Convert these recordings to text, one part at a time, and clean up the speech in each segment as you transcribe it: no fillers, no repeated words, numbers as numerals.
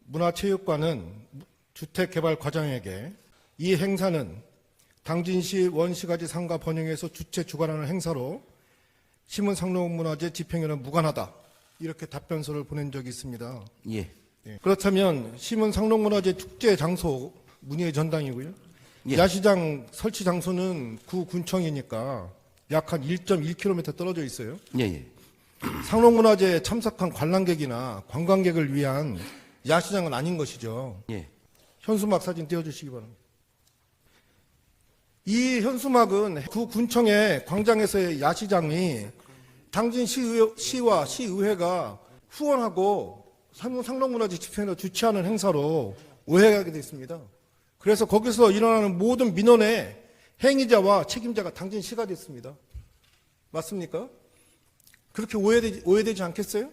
문화체육관은 주택개발과장에게 이 행사는 당진시 원시가지 상가 번영에서 주최 주관하는 행사로 시문상록문화재 집행에는 무관하다. 이렇게 답변서를 보낸 적이 있습니다. 예. 그렇다면 시문상록문화재 축제 장소 문의의 전당이고요. 예. 야시장 설치 장소는 구 군청이니까 약 한 1.1km 떨어져 있어요. 예. 상록문화재에 참석한 관람객이나 관광객을 위한 야시장은 아닌 것이죠. 예. 현수막 사진 띄워주시기 바랍니다. 이 현수막은 구 군청의 광장에서의 야시장이 당진 시와 시의회가 후원하고 상록문화재 집행을 주최하는 행사로 오해하게 되어 있습니다. 그래서 거기서 일어나는 모든 민원의 행위자와 책임자가 당진시가 됐습니다. 맞습니까? 그렇게 오해되지 않겠어요?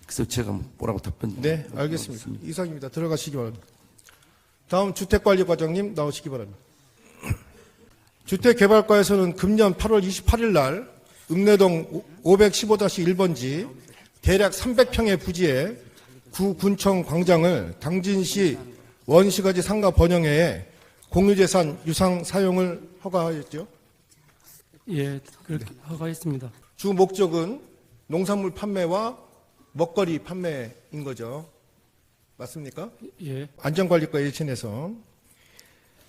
그래서 제가 뭐라고 답변? 네, 알겠습니다. 이상입니다. 들어가시기 바랍니다. 다음 주택관리과장님 나오시기 바랍니다. 주택개발과에서는 금년 8월 28일 날 읍내동 515-1번지 대략 300평의 부지에 구 군청 광장을 당진시 원시가지 상가 번영회에 공유재산 유상 사용을 허가하였죠. 예, 그렇게 허가했습니다. 주 목적은 농산물 판매와 먹거리 판매인 거죠. 맞습니까? 예, 안전관리과 일신에서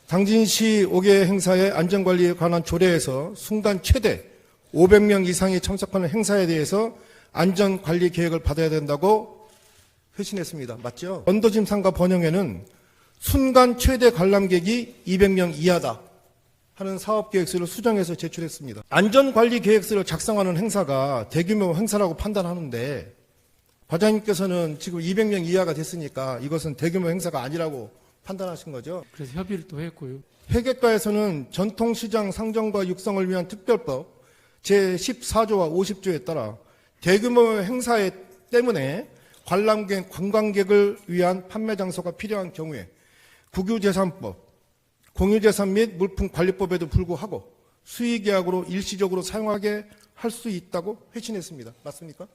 당진시 5개 행사의 안전관리에 관한 조례에서 순간 최대 500명 이상이 참석하는 행사에 대해서 안전관리 계획을 받아야 된다고 회신했습니다. 맞죠? 언더짐 상가 번영회는 순간 최대 관람객이 200명 이하다 하는 사업계획서를 수정해서 제출했습니다. 안전관리 계획서를 작성하는 행사가 대규모 행사라고 판단하는데 과장님께서는 지금 200명 이하가 됐으니까 이것은 대규모 행사가 아니라고 판단하신 거죠. 그래서 협의를 또 했고요. 회계과에서는 전통시장 상정과 육성을 위한 특별법 제14조와 50조에 따라 대규모 행사 때문에 관광객을 위한 판매 장소가 필요한 경우에 국유재산법, 공유재산 및 물품관리법에도 불구하고 수의계약으로 일시적으로 사용하게 할 수 있다고 회신했습니다. 맞습니까?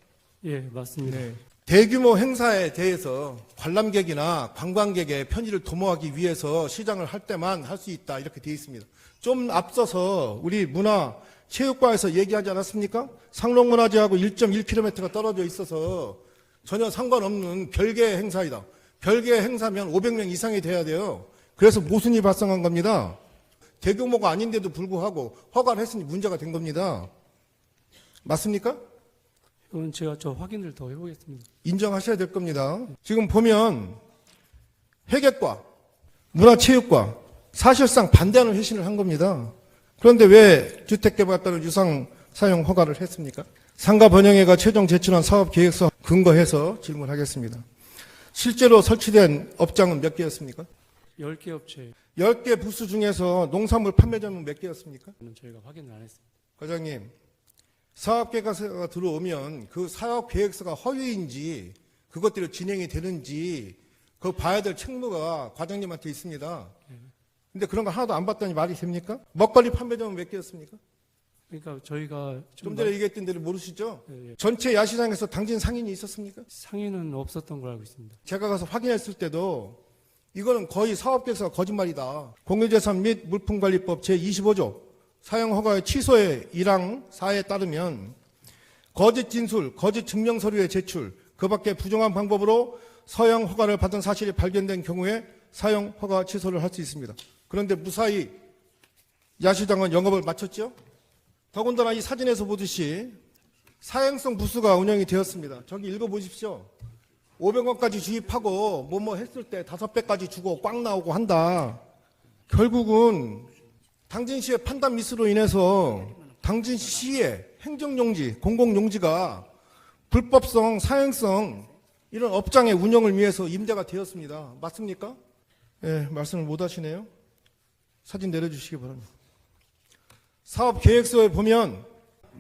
예, 맞습니다. 네. 대규모 행사에 대해서 관람객이나 관광객의 편의를 도모하기 위해서 시장을 할 때만 할 수 있다 이렇게 되어 있습니다. 좀 앞서서 우리 문화체육과에서 얘기하지 않았습니까? 상록문화재하고 1.1km가 떨어져 있어서 전혀 상관없는 별개의 행사이다. 별개의 행사면 500명 이상이 돼야 돼요. 그래서 모순이 발생한 겁니다. 대규모가 아닌데도 불구하고 허가를 했으니 문제가 된 겁니다. 맞습니까? 이건 제가 확인을 더 해보겠습니다. 인정하셔야 될 겁니다. 지금 보면 회계과, 문화체육과 사실상 반대하는 회신을 한 겁니다. 그런데 왜 주택개발과는 유상 사용 허가를 했습니까? 상가 번영회가 최종 제출한 사업계획서 근거해서 질문하겠습니다. 실제로 설치된 업장은 몇 개였습니까? 10개 업체 10개 부스 중에서 농산물 판매점은 몇 개였습니까? 는 저희가 확인을 안 했습니다. 과장님, 사업계획서가 들어오면 그 사업계획서가 허위인지 그것들이 진행이 되는지 그거 봐야 될 책무가 과장님한테 있습니다. 근데 그런 거 하나도 안 봤더니 말이 됩니까? 먹거리 판매점은 몇 개였습니까? 그러니까 저희가 좀 전에 얘기했던 대로 모르시죠? 예. 전체 야시장에서 당진 상인이 있었습니까? 상인은 없었던 걸 알고 있습니다. 제가 가서 확인했을 때도 이거는 거의 사업계획서가 거짓말이다. 공유재산 및 물품관리법 제25조 사용허가의 취소의 1항 4에 따르면 거짓 진술, 거짓 증명서류의 제출, 그 밖에 부정한 방법으로 사용허가를 받은 사실이 발견된 경우에 사용허가 취소를 할 수 있습니다. 그런데 무사히 야시장은 영업을 마쳤죠? 더군다나 이 사진에서 보듯이 사행성 부스가 운영이 되었습니다. 저기 읽어보십시오. 500원까지 주입하고 뭐뭐 했을 때 5배까지 주고 꽉 나오고 한다. 결국은 당진시의 판단 미스로 인해서 당진시의 행정용지, 공공용지가 불법성, 사행성 이런 업장의 운영을 위해서 임대가 되었습니다. 맞습니까? 예, 말씀을 못 하시네요. 사진 내려주시기 바랍니다. 사업 계획서에 보면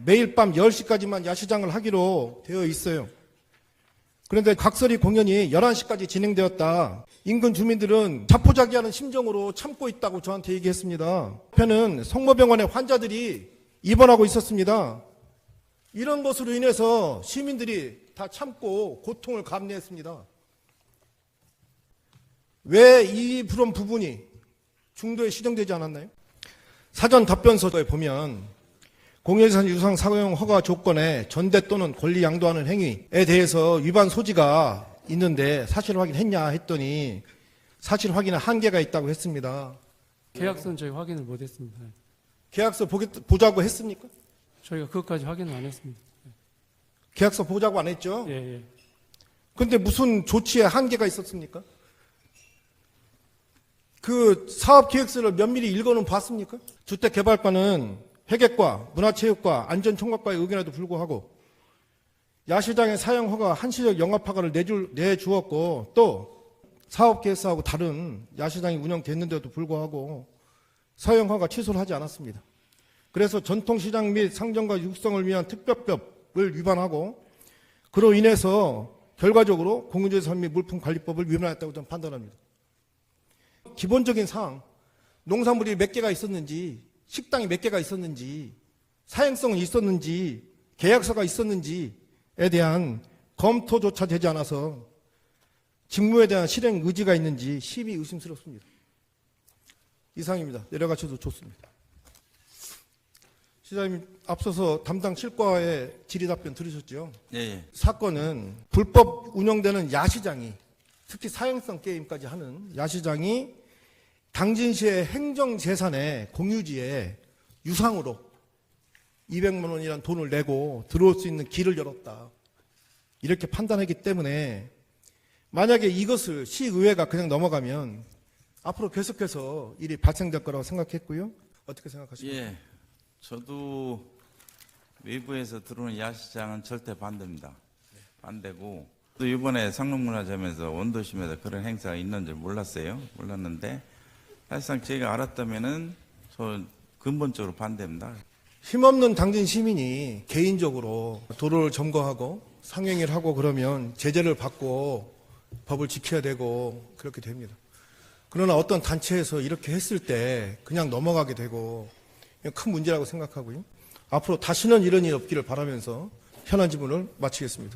매일 밤 10시까지만 야시장을 하기로 되어 있어요. 그런데 각설이 공연이 11시까지 진행되었다. 인근 주민들은 자포자기하는 심정으로 참고 있다고 저한테 얘기했습니다. 옆에는 성모병원의 환자들이 입원하고 있었습니다. 이런 것으로 인해서 시민들이 다 참고 고통을 감내했습니다. 왜 그런 부분이 중도에 시정되지 않았나요? 사전 답변서에 보면 공유재산 유상 사용 허가 조건에 전대 또는 권리 양도하는 행위에 대해서 위반 소지가 있는데 사실 확인했냐 했더니 사실 확인에 한계가 있다고 했습니다. 계약서는 저희 확인을 못했습니다. 계약서 보자고 했습니까? 저희가 그것까지 확인을 안 했습니다. 계약서 보자고 안 했죠? 예, 예. 근데 무슨 조치에 한계가 있었습니까? 그 사업계획서를 면밀히 읽어는 봤습니까? 주택개발과는 회계과, 문화체육과, 안전총괄과의 의견에도 불구하고 야시장의 사용허가 한시적 영업허가를 내주었고 또 사업계획서하고 다른 야시장이 운영됐는데도 불구하고 사용허가 취소를 하지 않았습니다. 그래서 전통시장 및 상점과 육성을 위한 특별법을 위반하고 그로 인해서 결과적으로 공유재산 및 물품관리법을 위반했다고 저는 판단합니다. 기본적인 사항, 농산물이 몇 개가 있었는지, 식당이 몇 개가 있었는지, 사행성이 있었는지, 계약서가 있었는지에 대한 검토조차 되지 않아서 직무에 대한 실행 의지가 있는지 심히 의심스럽습니다. 이상입니다. 내려가셔도 좋습니다. 시장님, 앞서서 담당 실과의 질의 답변 들으셨죠? 예, 예. 사건은 불법 운영되는 야시장이, 특히 사행성 게임까지 하는 야시장이 당진시의 행정재산의 공유지에 유상으로 200만 원이라는 돈을 내고 들어올 수 있는 길을 열었다. 이렇게 판단했기 때문에 만약에 이것을 시의회가 그냥 넘어가면 앞으로 계속해서 일이 발생될 거라고 생각했고요. 어떻게 생각하십니까? 예, 저도 외부에서 들어오는 야시장은 절대 반대입니다. 반대고 또 이번에 상록문화점에서 원도심에서 그런 행사가 있는 줄 몰랐는데 사실상 제가 알았다면은 저 근본적으로 반대입니다. 힘없는 당진 시민이 개인적으로 도로를 점거하고 상행위를 하고 그러면 제재를 받고 법을 지켜야 되고 그렇게 됩니다. 그러나 어떤 단체에서 이렇게 했을 때 그냥 넘어가게 되고 큰 문제라고 생각하고요. 앞으로 다시는 이런 일이 없기를 바라면서 현안 질문을 마치겠습니다.